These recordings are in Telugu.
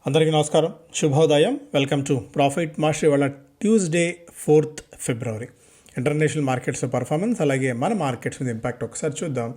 అందరికీ నమస్కారం, శుభోదయం. Welcome to profit master. ఇవాళ ట్యూస్డే 4th ఫిబ్రవరి ఇంటర్నేషనల్ మార్కెట్స్ పర్ఫార్మెన్స్, అలాగే మన మార్కెట్స్ మీద ఇంపాక్ట్ ఒకసారి చూద్దాం.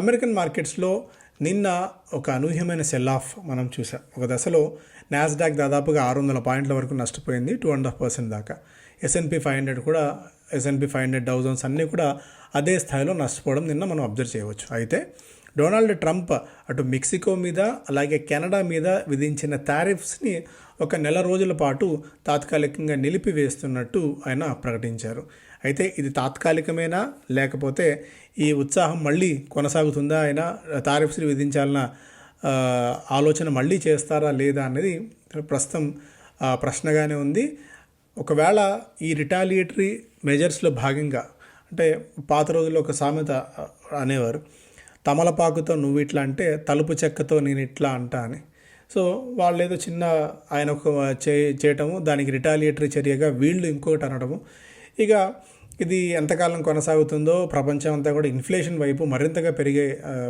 అమెరికన్ మార్కెట్స్లో నిన్న ఒక అనూహ్యమైన సెల్ ఆఫ్ మనం చూసాం. ఒక దశలో నాస్డాక్ దాదాపుగా 600 పాయింట్ల వరకు నష్టపోయింది, 2.5% దాకా. S&P 500 కూడా, S&P 500 డౌ జోన్స్ అన్నీ కూడా అదే స్థాయిలో నష్టపోవడం నిన్న మనం అబ్జర్వ్ చేయవచ్చు. అయితే డొనాల్డ్ ట్రంప్ అటు మెక్సికో మీద అలాగే కెనడా మీద విధించిన టారిఫ్స్ని ఒక నెల రోజుల పాటు తాత్కాలికంగా నిలిపివేస్తున్నట్టు ఆయన ప్రకటించారు. అయితే ఇది తాత్కాలికమేనా, లేకపోతే ఈ ఉత్సాహం మళ్ళీ కొనసాగుతుందా, ఆయన టారిఫ్స్ని విధించాలన్న ఆలోచన మళ్ళీ చేస్తారా లేదా అనేది ప్రస్తుతం ప్రశ్నగానే ఉంది. ఒకవేళ ఈ రిటాలియేటరీ మెజర్స్లో భాగంగా, అంటే పాత రోజుల్లో ఒక సామెత అనేవారు, తమలపాకుతో నువ్వు ఇట్లా అంటే తలుపు చెక్కతో నేను ఇట్లా అంటా అని. సో వాళ్ళు ఏదో చిన్న ఆయన ఒక చేయటము, దానికి రిటాలియేటరీ చర్యగా వీళ్ళు ఇంకొకటి అనడము. ఇక ఇది ఎంతకాలం కొనసాగుతుందో, ప్రపంచం అంతా కూడా ఇన్ఫ్లేషన్ వైపు మరింతగా పెరిగే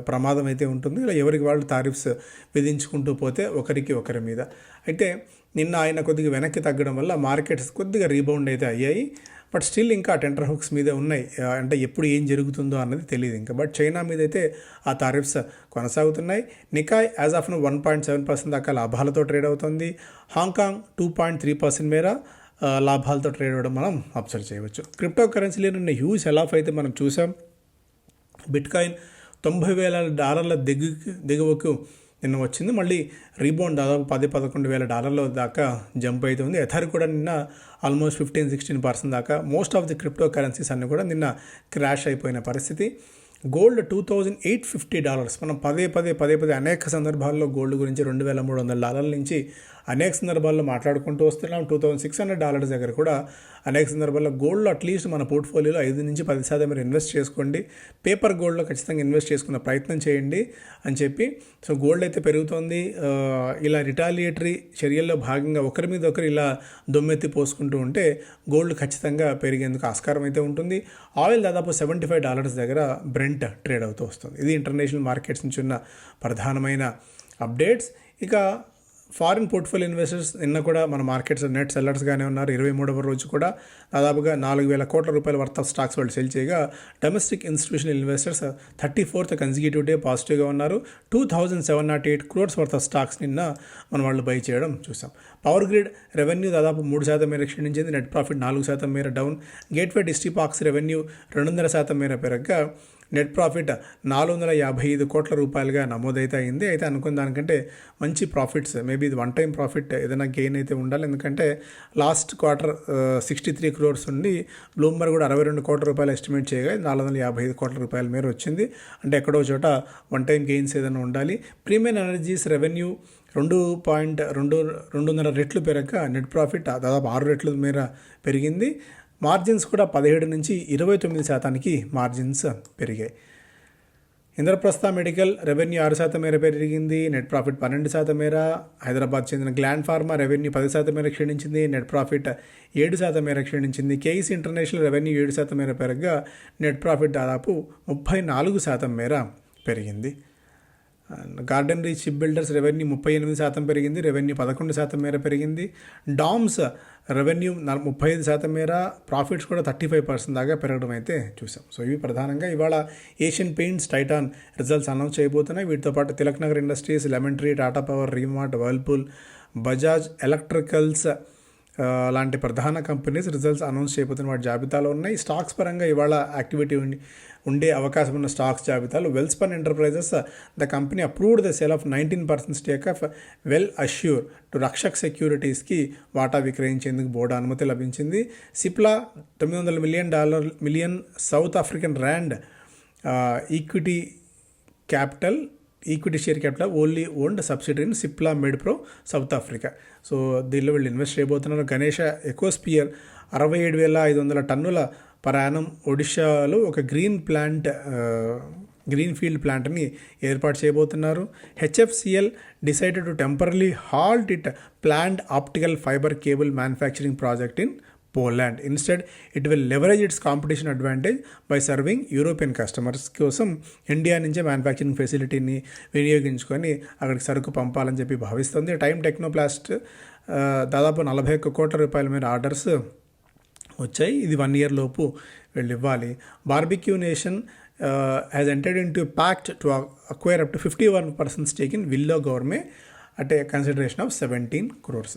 ప్రమాదం అయితే ఉంటుంది. ఇలా ఎవరికి వాళ్ళు టారిఫ్స్ విధించుకుంటూ పోతే ఒకరి మీద. అయితే నిన్న ఆయన కొద్దిగా వెనక్కి తగ్గడం వల్ల మార్కెట్స్ కొద్దిగా రీబౌండ్ అయితే అయ్యాయి. బట్ స్టిల్ ఇంకా టెండర్ హుక్స్ మీదే ఉన్నాయి. అంటే ఎప్పుడు ఏం జరుగుతుందో అన్నది తెలియదు ఇంకా. బట్ చైనా మీద అయితే ఆ టారిఫ్స్ కొనసాగుతున్నాయి. నికాయ్ యాజ్ ఆఫ్ 1.7% దాకా లాభాలతో ట్రేడ్ అవుతుంది. హాంకాంగ్ 2.3% మేర లాభాలతో ట్రేడ్ అవ్వడం మనం అబ్జర్వ్ చేయవచ్చు. క్రిప్టో కరెన్సీలో నిన్న హ్యూజ్ సెల్ ఆఫ్ అయితే మనం చూసాం. బిట్కాయిన్ $90,000 దిగువకు నిన్న వచ్చింది. మళ్ళీ రీబౌండ్ దాదాపు $10,000-11,000 దాకా జంప్ అవుతుంది. ఎథర్ కూడా నిన్న ఆల్మోస్ట్ 15-16% దాకా. Most of the crypto currencies అన్నీ కూడా నిన్న క్రాష్ అయిపోయిన పరిస్థితి. గోల్డ్ $2,850. మనం పదే అనేక సందర్భాల్లో గోల్డ్ గురించి $2,300 నుంచి అనేక సందర్భాల్లో మాట్లాడుకుంటూ వస్తున్నాం. $2,600 దగ్గర కూడా అనేక సందర్భాల్లో గోల్డ్లో అట్లీస్ట్ మన పోర్ట్ఫోలియోలో 5-10% మీరు ఇన్వెస్ట్ చేసుకోండి, పేపర్ గోల్డ్లో ఖచ్చితంగా ఇన్వెస్ట్ చేసుకునే ప్రయత్నం చేయండి అని చెప్పి. సో గోల్డ్ అయితే పెరుగుతోంది. ఇలా రిటాలియేటరీ చర్యల్లో భాగంగా ఒకరి మీద ఒకరు ఇలా దొమ్మెత్తి పోసుకుంటూ ఉంటే గోల్డ్ ఖచ్చితంగా పెరిగేందుకు ఆస్కారం అయితే ఉంటుంది. ఆయిల్ దాదాపు $75 దగ్గర బ్రెంట్ ట్రేడ్ అవుతూ వస్తుంది. ఇది ఇంటర్నేషనల్ మార్కెట్స్ నుంచి ఉన్న ప్రధానమైన అప్డేట్స్. ఇక ఫారిన్ పోర్ట్ఫోలియో ఇన్వెస్టర్స్ నిన్న కూడా మన మార్కెట్స్ నెట్ సెల్లర్స్గానే ఉన్నారు. 23వ రోజు కూడా దాదాపుగా 4,000 కోట్ల రూపాయల వర్త్ ఆఫ్ స్టాక్స్ వాళ్ళు సెల్ చేయగా, domestic institutional investors 34th consecutive day పాజిటివ్గా ఉన్నారు. 2,708 crores వర్త్ ఆఫ్ స్టాక్స్ నిన్న మన వాళ్ళు బై చేయడం చూసాం. పవర్ గ్రిడ్ రెవెన్యూ దాదాపు 3% మేర క్షీణించింది. నెట్ ప్రాఫిట్ 4% మేర డౌన్. గేట్వే డిస్ట్రిపాక్స్ రెవెన్యూ 2.5% మేర పెరగగా నెట్ ప్రాఫిట్ 455 కోట్ల రూపాయలుగా నమోదైతే అయింది. అయితే అనుకున్న దానికంటే మంచి ప్రాఫిట్స్, మేబీ ఇది వన్ టైం ప్రాఫిట్ ఏదైనా గెయిన్ అయితే ఉండాలి. ఎందుకంటే లాస్ట్ క్వార్టర్ 63 crores ఉండి బ్లూంబర్గ్ కూడా 62 కోట్ల రూపాయలు ఎస్టిమేట్ చేయగా 455 కోట్ల రూపాయల మేర వచ్చింది. అంటే ఎక్కడో చోట వన్ టైం గెయిన్స్ ఏదైనా ఉండాలి. ప్రీమియం ఎనర్జీస్ రెవెన్యూ 2.2 రెట్లు పెరగగా నెట్ ప్రాఫిట్ దాదాపు 6 రెట్ల మేర పెరిగింది. మార్జిన్స్ కూడా 17-29% మార్జిన్స్ పెరిగాయి. ఇంద్రప్రస్థ మెడికల్ రెవెన్యూ 6% మేర పెరిగింది. నెట్ ప్రాఫిట్ 12% మేర. హైదరాబాద్ చెందిన గ్లాండ్ ఫార్మా రెవెన్యూ 10% మేర క్షీణించింది. నెట్ ప్రాఫిట్ 7% మేర క్షీణించింది. కేఈసీ ఇంటర్నేషనల్ రెవెన్యూ 7% మేర పెరగగా నెట్ ప్రాఫిట్ దాదాపు 34% మేర పెరిగింది. Garden reach ship builders revenue 38% పెరిగింది. రెవెన్యూ 11% మేర పెరిగింది. డామ్స్ రెవెన్యూ 35% మేర, ప్రాఫిట్స్ కూడా 35% దాకా పెరగడం అయితే చూసాం. సో ఇవి ప్రధానంగా ఇవాళ Asian Paints, Titan results announce చేయబోతున్నాయి. వీటితో పాటు Tilak Nagar Industries, Lemon Tree, Tata Power, రీమార్ట్, వర్ల్పూల్, బజాజ్ ఎలక్ట్రికల్స్ లాంటి ప్రధాన కంపెనీస్ రిజల్ట్స్ అనౌన్స్ చేయబోతున్న వాటి జాబితాలో ఉన్నాయి. స్టాక్స్ పరంగా ఇవాళ యాక్టివిటీ ఉండే అవకాశం ఉన్న స్టాక్స్ జాబితాలో Welspun Enterprises, the company approved the sale of 19% stake of Well Assure to Rakshak సెక్యూరిటీస్కి వాటా విక్రయించేందుకు బోర్డు అనుమతి లభించింది. Cipla $900 million South African rand equity share capital only owned subsidiary in Cipla Medpro South Africa. So దీనిలో వీళ్ళు ఇన్వెస్ట్ చేయబోతున్నారు. గణేష ఎకోస్పియర్ 67,500 టన్నుల పర్ ఒడిషాలో ఒక గ్రీన్ ఫీల్డ్ ప్లాంట్ని ఏర్పాటు చేయబోతున్నారు. HFCL decided to temporary halt it planned optical fibre cable manufacturing project in Poland. Instead, it will leverage its competition advantage by serving European customers కోసం ఇండియా నుంచే మ్యానుఫ్యాక్చరింగ్ ఫెసిలిటీని వినియోగించుకొని అక్కడికి సరుకు పంపాలని చెప్పి భావిస్తుంది. టైమ్ టెక్నోప్లాస్ట్ దాదాపు 41 కోట్ల రూపాయల మీద ఆర్డర్స్ వచ్చాయి. ఇది 1 year లోపు వీళ్ళు ఇవ్వాలి. Barbeque Nation has entered into pact to acquire up to 51% stake in Willow Gourmet at a consideration of 17 crores.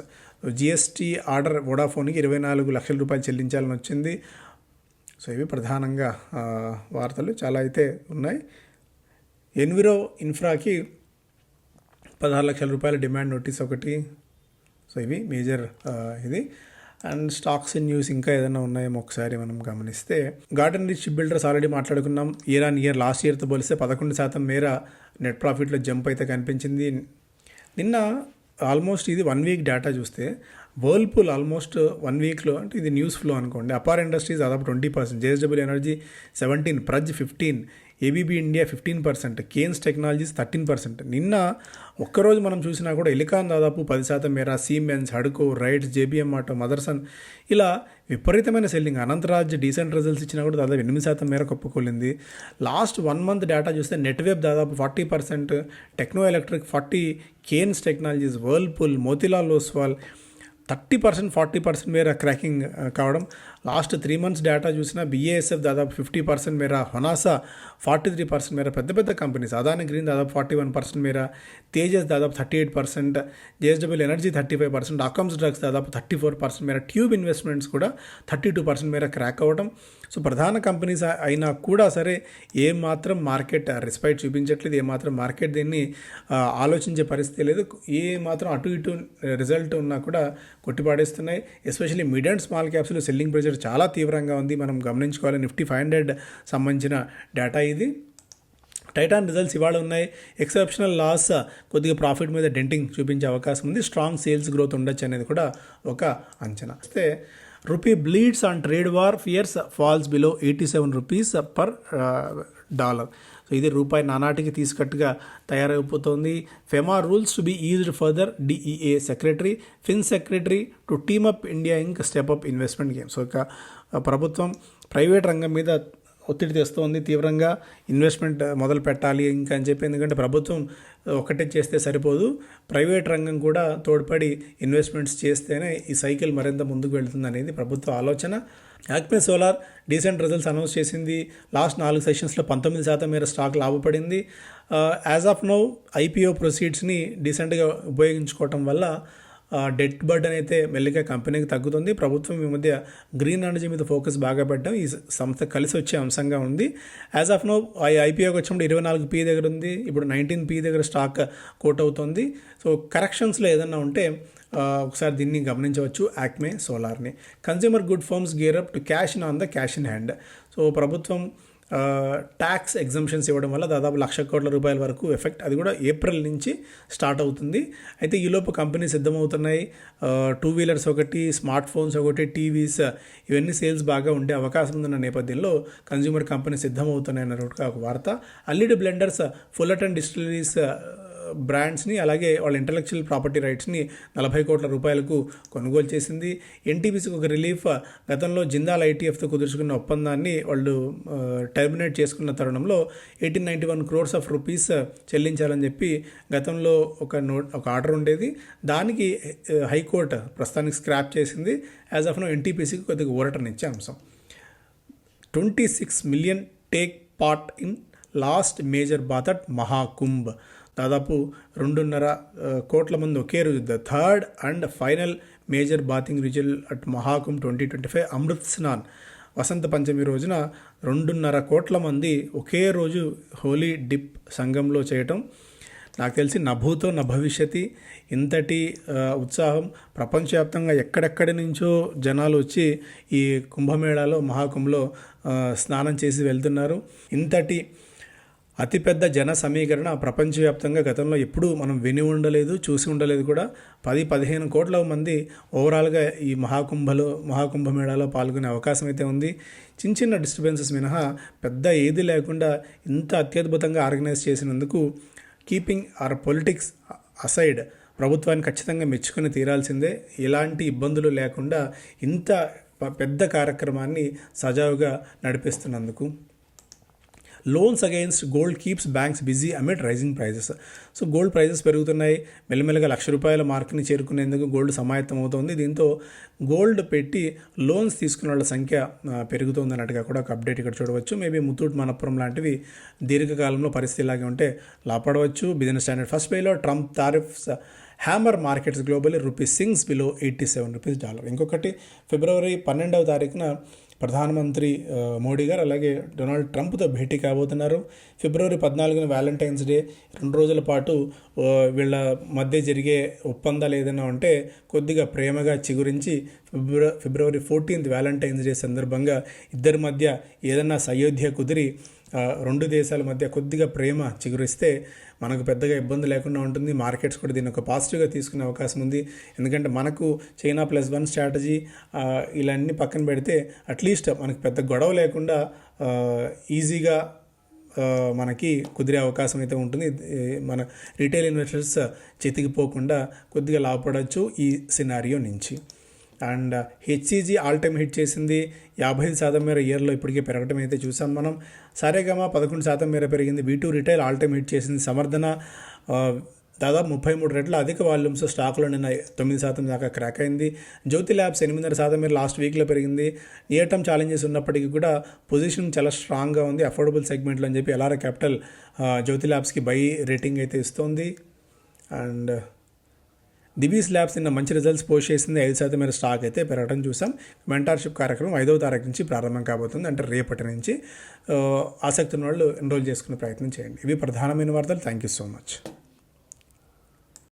GST order వోడాఫోన్కి 24 లక్షల రూపాయలు చెల్లించాలని వచ్చింది. సో ఇవి ప్రధానంగా వార్తలు చాలా అయితే ఉన్నాయి. ఎన్విరో ఇన్ఫ్రాకి 16 లక్షల రూపాయల డిమాండ్ నోటీస్ ఒకటి. సో ఇవి మేజర్ ఇది. అండ్ స్టాక్స్ ఇన్ న్యూస్ ఇంకా ఏదైనా ఉన్నాయేమో ఒకసారి మనం గమనిస్తే, garden reach ship builders already మాట్లాడుకున్నాం. ఇయర్ ఆన్ ఇయర్ లాస్ట్ ఇయర్తో పోలిస్తే 11% మేర నెట్ ప్రాఫిట్లో జంప్ అయితే కనిపించింది. నిన్న ఆల్మోస్ట్ ఇది 1 week డేటా చూస్తే వర్ల్పూల్ ఆల్మోస్ట్ 1 weekలో, అంటే ఇది న్యూస్ ఫ్లో అనుకోండి, అపార్ ఇండస్ట్రీస్ దాదాపు 20%, జేఎస్డబ్ల్యూ ఎనర్జీ 17%, ప్రజ్ 15%, ఏబీబీ ఇండియా 15%, కేన్స్ టెక్నాలజీస్ 13%. నిన్న ఒక్కరోజు మనం చూసినా కూడా ఎలికాన్ దాదాపు 10% మేర, సీమెన్స్, హడ్కో, రైట్స్, జేబీఎం ఆటో, మదర్సన్ ఇలా విపరీతమైన సెల్లింగ్. అనంతరాజ్ డీసెంట్ రిజల్ట్స్ ఇచ్చినా కూడా దాదాపు 8% మేర కొప్పుకోలింది. లాస్ట్ 1 month డేటా చూస్తే నెట్వేబ్ దాదాపు 40%, టెక్నో ఎలక్ట్రిక్ 40%, కేన్స్ టెక్నాలజీస్, వర్ల్పూల్, మోతిలాల్ ఓస్వాల్ 30%, 40% మేర క్రాకింగ్ కావడం. లాస్ట్ 3 months డేటా చూసినా బీఏఎస్ఎఫ్ దాదాపు 50% మేర, హొనాసా 43% మేర, పెద్ద పెద్ద కంపెనీస్, అదాని గ్రీన్ దాదాపు 41% మేర, తేజస్ దాదాపు 38%, జేఎస్డబ్ల్యూ ఎనర్జీ 35%, అకమ్స్ డ్రగ్స్ దాదాపు 34% మేర, ట్యూబ్ ఇన్వెస్ట్మెంట్స్ కూడా 32% మేర క్రాక్ అవ్వడం. సో ప్రధాన కంపెనీస్ అయినా కూడా సరే ఏమాత్రం మార్కెట్ రెస్పైట్ చూపించట్లేదు, ఏమాత్రం మార్కెట్ దీన్ని ఆలోచించే పరిస్థితి లేదు. ఏ మాత్రం అటు ఇటు రిజల్ట్ ఉన్నా కూడా కొట్టిపాడేస్తున్నాయి. ఎస్పెషల్లీ మిడ్ అండ్ స్మాల్ క్యాప్స్లో సెల్లింగ్ ప్రెషర్ చాలా తీవ్రంగా ఉంది. మనం గమనించుకోవాలి. నిఫ్టీ 500 సంబంధించిన డేటా ఇది. టైటాన్ రిజల్ట్స్ ఇవాళ ఉన్నాయి. ఎక్సెప్షనల్ లాస్ కొద్దిగా ప్రాఫిట్ మీద డెంటింగ్ చూపించే అవకాశం ఉంది. స్ట్రాంగ్ సేల్స్ గ్రోత్ ఉండొచ్చు అనేది కూడా ఒక అంచనా. అయితే rupee bleeds on trade war, fears falls below 87 rupees per dollar. So ఇది రూపాయి నానాటికి తీసుకట్టుగా తయారైపోతుంది. FEMA rules to be eased further, DEA secretary, fin secretary to team up India Inc step up investment game. So ఇక ప్రభుత్వం ప్రైవేట్ రంగం మీద ఒత్తిడి తెస్తోంది, తీవ్రంగా ఇన్వెస్ట్మెంట్ మొదలు పెట్టాలి ఇంకా అని చెప్పి. ఎందుకంటే ప్రభుత్వం ఒకటే చేస్తే సరిపోదు, ప్రైవేట్ రంగం కూడా తోడ్పడి ఇన్వెస్ట్మెంట్స్ చేస్తేనే ఈ సైకిల్ మరింత ముందుకు వెళ్తుంది అనేది ప్రభుత్వ ఆలోచన. Acme solar decent results announce చేసింది. లాస్ట్ 4 సెషన్స్లో 19% మేర స్టాక్ లాభపడింది. యాజ్ ఆఫ్ నౌ ఐపీఓ ప్రొసీడ్స్ని డీసెంట్గా ఉపయోగించుకోవటం వల్ల డెట్ బర్డెన్ అయితే మెల్లిగా కంపెనీకి తగ్గుతుంది. ప్రభుత్వం ఈ మధ్య గ్రీన్ ఎనర్జీ మీద ఫోకస్ బాగా పెట్టడం ఈ సంస్థ కలిసి వచ్చే అంశంగా ఉంది. యాజ్ ఆఫ్ నో ఐపీఓకి వచ్చినప్పుడు 24p దగ్గర ఉంది, ఇప్పుడు 19p దగ్గర స్టాక్ కోట్ అవుతుంది. సో కరెక్షన్స్లో ఏదన్నా ఉంటే ఒకసారి దీన్ని గమనించవచ్చు యాక్మే సోలార్ని. Consumer good firms gear up to cash in on the cash in hand. So ప్రభుత్వం ట్యాక్స్ ఎగ్జంప్షన్స్ ఇవ్వడం వల్ల దాదాపు 1,00,000 కోట్ల రూపాయల వరకు ఎఫెక్ట్, అది కూడా ఏప్రిల్ నుంచి స్టార్ట్ అవుతుంది. అయితే ఈలోపు కంపెనీ సిద్ధమవుతున్నాయి. 2 wheelers ఒకటి, స్మార్ట్ ఫోన్స్ ఒకటి, టీవీస్ ఇవన్నీ సేల్స్ బాగా ఉండే అవకాశం ఉందన్న నేపథ్యంలో కన్స్యూమర్ కంపెనీ సిద్ధమవుతున్నాయి అన్నట్టు ఒక వార్త. అల్లిడ్ బ్లెండర్స్, ఫుల్లటన్ డిస్టిలరీస్ బ్రాండ్స్ని అలాగే వాళ్ళ ఇంటలెక్చువల్ ప్రాపర్టీ రైట్స్ని 40 కోట్ల రూపాయలకు కొనుగోలు చేసింది. ఎన్టీపీసీకి ఒక రిలీఫ్. గతంలో జిందాల్ ఐటీఎఫ్తో కుదుర్చుకున్న ఒప్పందాన్ని వాళ్ళు టర్మినేట్ చేసుకున్న తరుణంలో 1891 crores of rupees చెల్లించాలని చెప్పి గతంలో ఒక ఆర్డర్ ఉండేది. దానికి హైకోర్టు ప్రస్తుతానికి స్క్రాప్ చేసింది. యాజ్ ఆఫ్ నో ఎన్టీపీసీకి కొద్దిగా ఊరటనిచ్చే అంశం. 26 million take part in last major bath at Mahakumbh. దాదాపు 2.5 కోట్ల మంది ఒకే రోజు, the third and final major bathing ritual at Mahakumbh 2025 Amrit Snan Vasant Panchami రోజున 2.5 కోట్ల మంది ఒకే రోజు హోలీ డిప్ సంఘంలో చేయటం నాకు తెలిసి నభూతో నభవిష్యతి. ఇంతటి ఉత్సాహం ప్రపంచవ్యాప్తంగా ఎక్కడెక్కడి నుంచో జనాలు వచ్చి ఈ కుంభమేళాలో మహాకుంభలో స్నానం చేసి వెళ్తున్నారు. ఇంతటి అతిపెద్ద జన సమీకరణ ప్రపంచవ్యాప్తంగా గతంలో ఎప్పుడూ మనం విని ఉండలేదు, చూసి ఉండలేదు కూడా. 10-15 కోట్ల మంది ఓవరాల్గా ఈ మహాకుంభమేళాలో పాల్గొనే అవకాశం అయితే ఉంది. చిన్న చిన్న డిస్టర్బెన్సెస్ మినహా పెద్ద ఏది లేకుండా ఇంత అత్యద్భుతంగా ఆర్గనైజ్ చేసినందుకు కీపింగ్ ఆర్ పొలిటిక్స్ అసైడ్ ప్రభుత్వాన్ని ఖచ్చితంగా మెచ్చుకొని తీరాల్సిందే. ఎలాంటి ఇబ్బందులు లేకుండా ఇంత పెద్ద కార్యక్రమాన్ని సజావుగా నడిపిస్తున్నందుకు. Loans against gold keeps banks busy amid rising prices. So gold prices పెరుగుతున్నాయి, మెల్లమెల్లగా ₹1,00,000 మార్క్ని చేరుకునేందుకు గోల్డ్ సమాయత్తం అవుతుంది. దీంతో గోల్డ్ పెట్టి లోన్స్ తీసుకునే వాళ్ళ సంఖ్య పెరుగుతుంది అన్నట్టుగా కూడా ఒక అప్డేట్ ఇక్కడ చూడవచ్చు. మేబీ ముత్తూట్ మనపురం లాంటివి దీర్ఘకాలంలో పరిస్థితి ఇలాగే ఉంటే లాపడవచ్చు. బిజినెస్ స్టాండర్డ్ ఫస్ట్ పేలో Trump tariffs hammer markets globally rupees sinks below $87. ఇంకొకటి ఫిబ్రవరి 12వ తారీఖున ప్రధానమంత్రి మోడీ గారు అలాగే డొనాల్డ్ ట్రంప్తో భేటీ కాబోతున్నారు. ఫిబ్రవరి 14న వ్యాలంటైన్స్ డే. 2 రోజుల పాటు వీళ్ళ మధ్య జరిగే ఒప్పందాలు ఏదైనా ఉంటే కొద్దిగా ప్రేమగా చిగురించి ఫిబ్రవరి 14th వ్యాలంటైన్స్ డే సందర్భంగా ఇద్దరి మధ్య ఏదైనా సయోధ్య కుదిరి 2 దేశాల మధ్య కొద్దిగా ప్రేమ చిగురిస్తే మనకు పెద్దగా ఇబ్బంది లేకుండా ఉంటుంది. మార్కెట్స్ కూడా దీన్ని ఒక పాజిటివ్గా తీసుకునే అవకాశం ఉంది. ఎందుకంటే మనకు చైనా +1 స్ట్రాటజీ ఇలాన్నీ పక్కన పెడితే అట్లీస్ట్ మనకు పెద్ద గొడవ లేకుండా ఈజీగా మనకి కుదిరే అవకాశం అయితే ఉంటుంది. మన రీటైల్ ఇన్వెస్టర్స్ చితికిపోకుండా కొద్దిగా లాభపడవచ్చు ఈ సినారియో నుంచి. And HCG all time hit చేసింది. 55% మేర ఇయర్లో ఇప్పటికే పెరగడం అయితే చూసాం మనం. సారేగామా 11% మేర పెరిగింది. V2 retail all time hit చేసింది. సమర్థన దాదాపు 33 రెట్ల అధిక వాల్యూమ్స్ స్టాక్లో నిన్న 9% దాకా క్రాక్ అయింది. జ్యోతి ల్యాబ్స్ 8.5% మేర లాస్ట్ వీక్లో పెరిగింది. నియర్ టర్మ్ ఛాలెంజెస్ ఉన్నప్పటికీ కూడా పొజిషన్ చాలా స్ట్రాంగ్గా ఉంది అఫోర్డబుల్ సెగ్మెంట్లో అని చెప్పి ఎల్ఆర్ఐ క్యాపిటల్ జ్యోతి ల్యాబ్స్కి బై రేటింగ్ అయితే ఇస్తుంది. అండ్ దివీస్ ల్యాబ్స్ నిన్న మంచి రిజల్ట్స్ పోస్ట్ చేసింది. 5% మేర స్టాక్ అయితే పెరగడం చూసాం. మెంటార్షిప్ కార్యక్రమం 5వ తారీఖు నుంచి ప్రారంభం కాబోతుంది, అంటే రేపటి నుంచి. ఆసక్తి ఉన్న వాళ్ళు ఎన్రోల్ చేసుకునే ప్రయత్నం చేయండి. ఇవి ప్రధానమైన వార్తలు. Thank you so much.